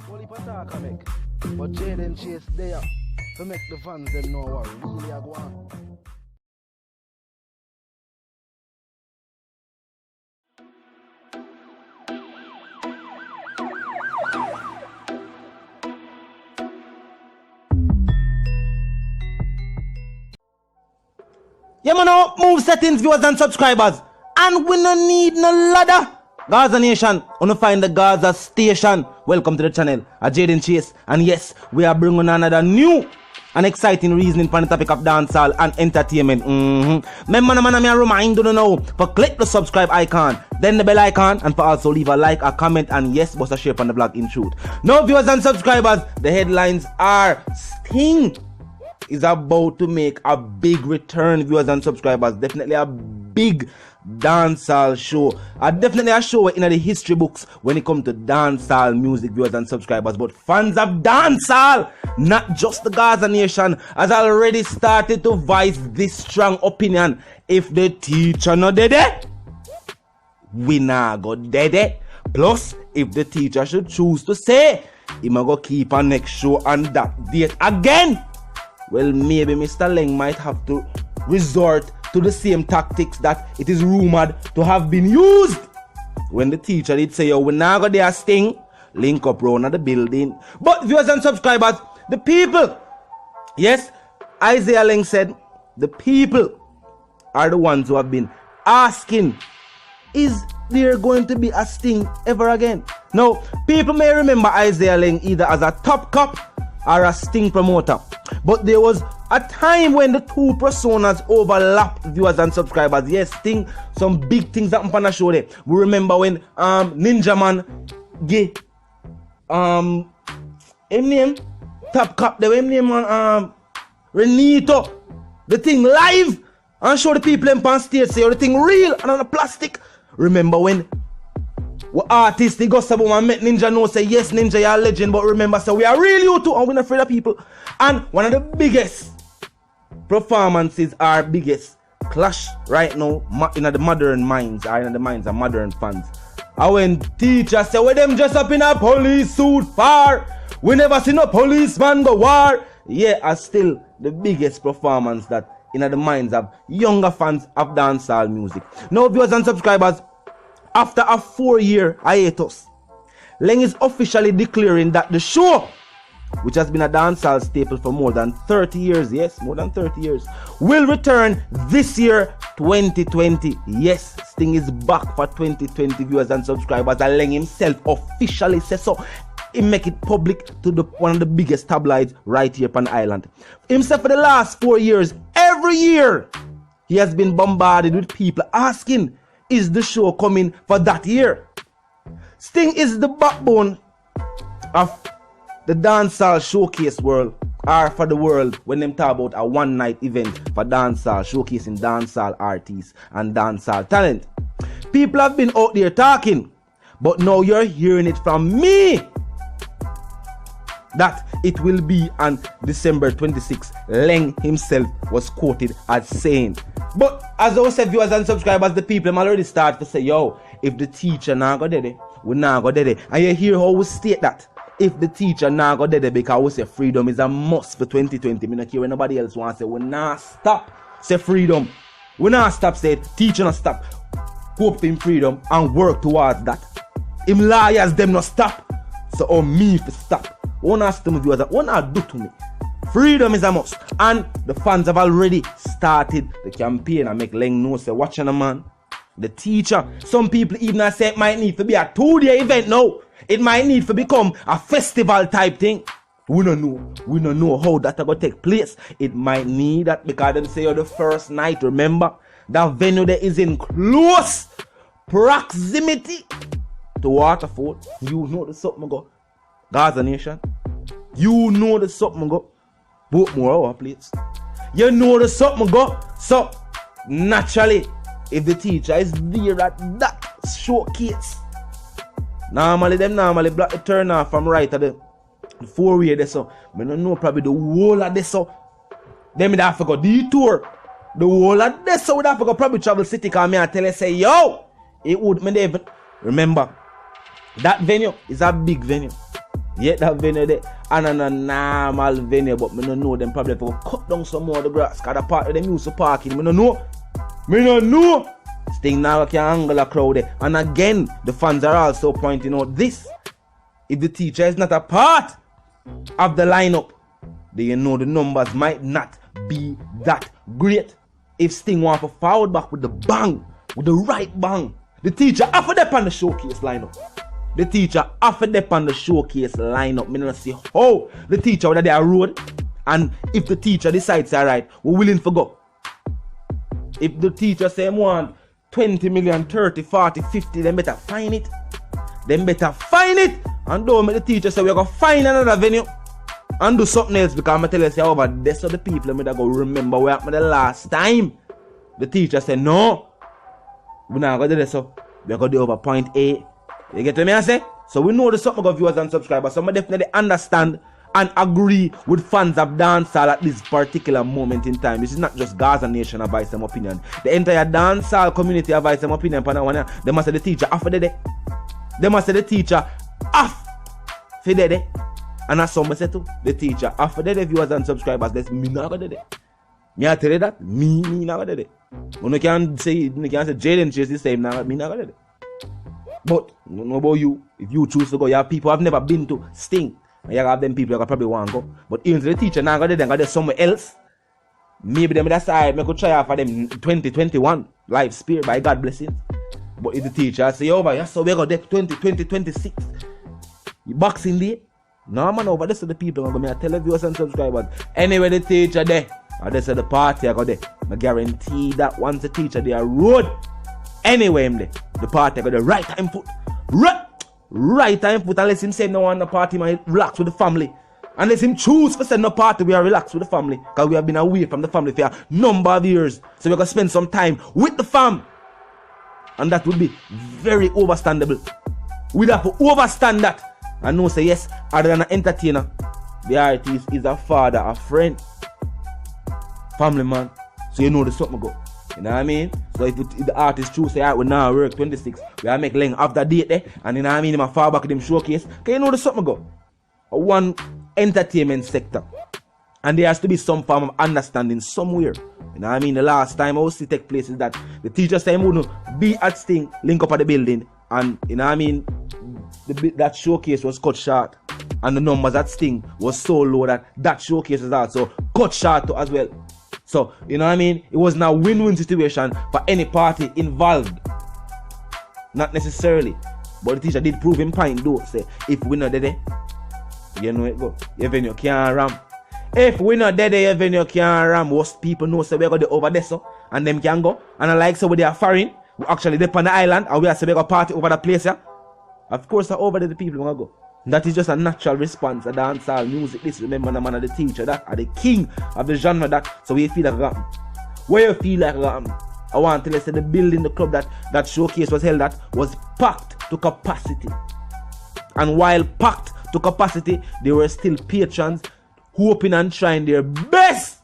Only attack I make. But Jaden Chase there to make the fans them know what really I go on. Yeah, man, move settings, viewers and subscribers. And we no need no ladder. Gaza Nation, wanna find the Gaza Station. Welcome to the channel, Jaden Chase. And yes, we are bringing another new and exciting reasoning for the topic of dancehall and entertainment. Remember, man, I remind you now, for click the subscribe icon, then the bell icon, and for also leave a like, a comment, and yes, bust a share on the blog in truth. Now, viewers and subscribers, the headlines are Sting is about to make a big return, viewers and subscribers. Definitely a big dancehall show. Definitely a show in the history books when it comes to dancehall music, viewers and subscribers. But fans of dancehall, not just the Gaza Nation, has already started to voice this strong opinion. If the teacher not dead, we not go dead. Plus, if the teacher should choose to say he might go keep our next show on that date again, well, maybe Mr. Leng might have to resort to the same tactics that it is rumored to have been used when the teacher did say, yo, we now got there Sting, link up round at the building. But viewers and subscribers, the people, yes, Isaiah Leng said, the people are the ones who have been asking, is there going to be a Sting ever again? Now, people may remember Isaiah Leng either as a top cop or a Sting promoter. But there was a time when the two personas overlapped, viewers and subscribers. Yes, Sting, some big things happened on the show there. We remember when Ninja Man gave him name Top Cop, the name on Renito, the thing live and show the people on stage say the thing real and on the plastic. Remember when artists they go somewhere and met Ninja know say yes Ninja you're a legend, but remember so we are real you too and we're not afraid of people. And one of the biggest performances, our biggest clash right now in the modern minds, or in the minds of modern fans, and when teachers say, well them just up in a police suit far, we never seen a policeman go war. Yeah, are still the biggest performance that in the minds of younger fans of dancehall music. Now viewers and subscribers, after a 4-year hiatus, Leng is officially declaring that the show, which has been a dancehall staple for more than 30 years, yes, more than 30 years, will return this year, 2020. Yes, Sting is back for 2020, viewers and subscribers, and Leng himself officially says so. He make it public to one of the biggest tabloids right here on the island. Himself for the last 4 years, every year, he has been bombarded with people asking, is the show coming for that year? Sting is the backbone of the dancehall showcase world, or for the world when them talk about a one-night event for dancehall, showcasing dancehall artists and dancehall talent. People have been out there talking, but now you're hearing it from me that it will be on December 26th. Leng himself was quoted as saying. But as I said, viewers and subscribers, the people them already start to say, yo, if the teacher now go there, we now go there. And you hear how we state that. If the teacher now go there, because we say freedom is a must for 2020. Me not care when nobody else wants to say, we now stop say freedom. We now stop say teacher not stop. Hope in freedom and work towards that. Him liars them not stop. So on me to stop. One ask them viewers that one do to me. Freedom is a must. And the fans have already started the campaign and make Leng know say watching a man. The teacher. Some people even say it might need to be a 2-day event now. It might need to become a festival type thing. We don't know. We don't know how that will take place. It might need that because them say the first night, remember, that venue there is in close proximity to Waterford. You know the something go. Gaza Nation. You know the something go. Both more our plates. You know the something go. So naturally, if the teacher is there at that showcase, normally block the turn off from right at the 4-way there, so I don't know probably the whole of this, so them would have to go detour the whole of this, so would have to go probably travel city, cause me and tell you say yo, it would me even remember that venue is a big venue. Yet that venue there, and on a normal venue, but me don't know them probably for cut down some more of the grass, cause the part of them used to parking, me don't know. Me don't know. Sting now can angle a crowd there. And again, the fans are also pointing out this. If the teacher is not a part of the lineup, then you know the numbers might not be that great. If Sting want to forward back with the bang, with the right bang, the teacher offer them on the showcase lineup. The teacher offer them on the showcase lineup. Me not see how the teacher whether they are road, and if the teacher decides alright, we're willing to go. If the teacher say want 20 million, 30, 40, 50, then better find it. Then better find it. And don't make the teacher say we're going to find another venue and do something else, because I tell you say over there so the people that go remember what happened the last time. The teacher said no. We're not going to do this, so we're going to do over point A. You get what I say? So we know the something of viewers and subscribers. So I definitely understand and agree with fans of dancehall at this particular moment in time. This is not just Gaza Nation advice them opinion. The entire dancehall community advice them opinion. They must say the teacher off for the day. They must say the teacher off for the day. And that's some say too. The teacher off for the day, viewers and subscribers. That's me not gonna do that. Me I tell you that. Me not gonna do that. You can't say Jaden Chase the same now. Me not gonna do that. But I don't know about you. If you choose to go, you have people have never been to Sting. And you have them people that probably want to go. But even the teacher now got them somewhere else. Maybe them decide I could try out for them 2021 life spirit by God blessings. But if the teacher say over, yeah, so we got there 2026. You boxing day. No man, over this is the people are going to tell the viewers and subscribers. Anyway, the teacher there, or this is the party I got there. I guarantee that once the teacher there road, anyway, the party I got the right time foot. Right time foot, unless him say no one the party, man, relax with the family. Unless him choose for say no party, we are relaxed with the family. Because we have been away from the family for a number of years. So we're going to spend some time with the fam. And that would be very overstandable. We'd have to overstand that. And know say yes, other than an entertainer, the artist is a father, a friend, family man. So you know the something go. You know what I mean? So if the artist choose say, alright, we now work 26, we are make length after date there, and you know what I mean, him far back in them showcase, can you know the something go? One entertainment sector. And there has to be some form of understanding somewhere. You know what I mean? The last time I was to take place is that the teacher said wouldn't be at Sting, link up at the building, and you know what I mean, that showcase was cut short. And the numbers at Sting was so low that showcase is also cut short as well. So, you know what I mean? It was now a win-win situation for any party involved. Not necessarily. But the teacher did prove him point though. Say, if we not there, you know it go. Your venue can't ram. If we not there, your venue can't ram. Most people know say we got the over there so. And them can go. And I like so we are foreign. We actually there on the island. And we are say we got party over the place yeah. Of course over there the people want to go. That is just a natural response. A dancehall music. This remember the man of the teacher that are the king of the genre that. So we feel like it happened. Where you feel like it happened? I want to say the building, the club that showcase was held at was packed to capacity. And while packed to capacity, there were still patrons hoping and trying their best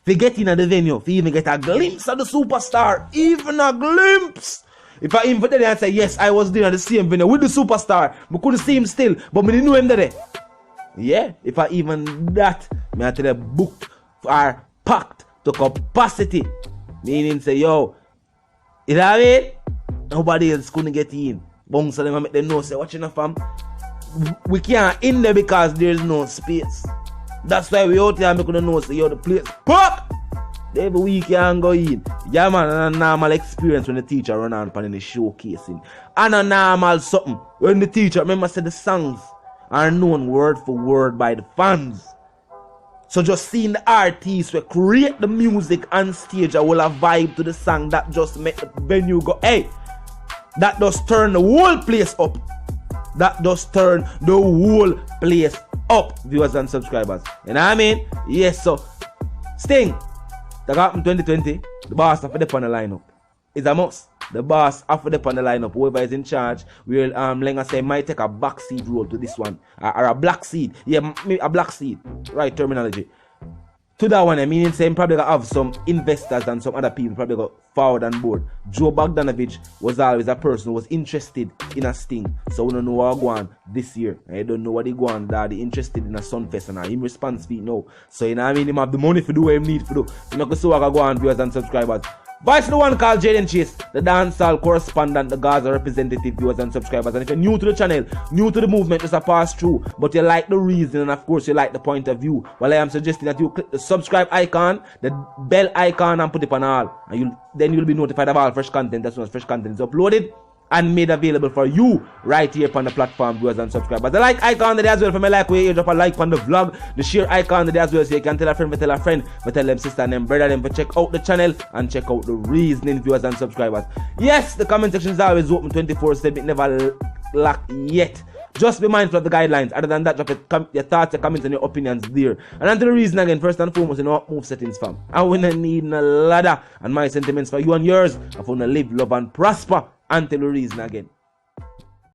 to get in at the venue, to even get a glimpse of the superstar. Even a glimpse. If I invited and say, yes, I was there at the same venue with the superstar, we couldn't see him still, but we didn't know him there. Yeah, if I even that, I tell you, booked or packed to capacity. Meaning say, yo, you know what I mean? Nobody else couldn't get in. Bounce them and make them know, say, watching a fam. We can't in there because there's no space. That's why we out here and we couldn't know, say, yo, the place packed. Every week you can go in. Yeah man, and a normal experience when the teacher run on in the showcasing. And a normal something. When the teacher, remember said the songs are known word for word by the fans. So just seeing the artists who create the music on stage and will have vibe to the song that just make the venue go, hey, that does turn the whole place up. That does turn the whole place up, viewers and subscribers. You know what I mean? Yes, so Sting. That happened 2020, the boss have to dip on the lineup. It's a must. The boss have to dip on the lineup. Whoever is in charge will, like I say, might take a backseat role to this one. Or a black seed. Yeah, a black seed. Right terminology. to that one, I mean, saying probably gonna have some investors and some other people probably got forward on board. Joe Bogdanovich was always a person who was interested in a sting. So we don't know what go on this year. I don't know what he go on that he interested in a Sunfest and him response feet no. So you know what I mean, him have the money to do what he need to do. You know, because so I can go on viewers and subscribers. Vice the one called Jaden Chase, the dancehall correspondent, the Gaza representative, viewers and subscribers. And if you're new to the channel, new to the movement, just a pass through, but you like the reason and of course you like the point of view, well, I am suggesting that you click the subscribe icon, the bell icon, and put it on all, and then you'll be notified of all fresh content as soon as fresh content is uploaded and made available for you right here on the platform, viewers and subscribers. The like icon there as well for me, like where you drop a like on the vlog, the share icon there as well, so you can tell a friend, tell them sister and them brother them to check out the channel and check out the reasoning, viewers and subscribers. Yes, the comment section is always open 24/7, it never lack yet. Just be mindful of the guidelines. Other than that, drop your thoughts, your comments, and your opinions there. And until the reason again, first and foremost, you know what move settings, fam. I wanna need a ladder, and my sentiments for you and yours. I wanna live, love, and prosper until the reason again.